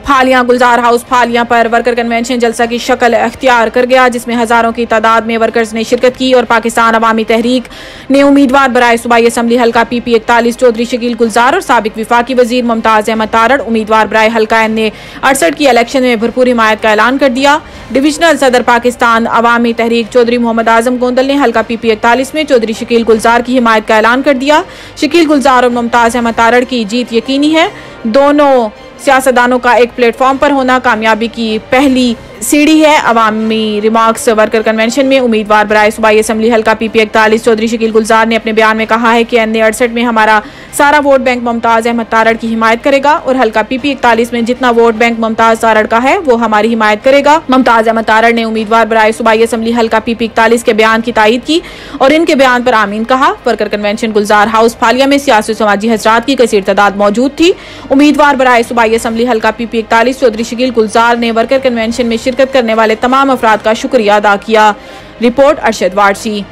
फालियां गुलजार house फालियां पर worker convention जलसा की शक्ल अख्तियार कर गया, जिसमें हजारों की तादाद में वर्कर्स ने शिरकत की और पाकिस्तान अवामी तहरीक ने उम्मीदवार बराए सूबाई असम्बली हल्का PP 41 चौधरी शकील गुलजार और साबिक विफाकी वजीर मुमताज अहमद तारड़ उम्मीदवार बराए हल्का NA 68 की इलेक्शन में भरपूर हिमायत का ऐलान कर दिया। डिविजनल सदर पाकिस्तान अवामी तहरीक चौधरी मोहम्मद आजम गोंदल ने हल्का PP 41 में चौधरी शकील गुलजार की हिमायत का ऐलान कर दिया। शकील गुलजार और मुमताज अहमद तारड़ की जीत यकीनी है। दोनों सियासतदानों का एक प्लेटफॉर्म पर होना कामयाबी की पहली सीढ़ी है। अवामी रिमार्क्स वर्कर कन्वेंशन में उम्मीदवार बराए सूबाई असम्बली हल्का PP 41 चौधरी शकील गुलजार ने अपने बयान में कहा है कि NA 68 में हमारा सारा वोट बैंक मुमताज अहमद तारड़ की हिमायत करेगा और हल्का PP 41 में जितना वोट बैंक मुमताज तारड़ का है वो हमारी हिमायत करेगा। मुमताज अहमद तारड़ ने उम्मीदवार बराए सूबाई असम्बली हल्का PP 41 के बयान की तायीद की और इनके बयान पर आमीन कहा। वर्कर कन्वेंशन गुलजार हाउस फालिया में सियासी समाजी हजरात की कसीर तादाद मौजूद थी। उम्मीदवार बराए सूबाई असम्बली हल्का PP 41 चौधरी शकील गुलजार ने वर्कर कन्वेंशन में शिरकत करने वाले तमाम अफराद का शुक्रिया अदा किया। रिपोर्ट अरशद वारसी।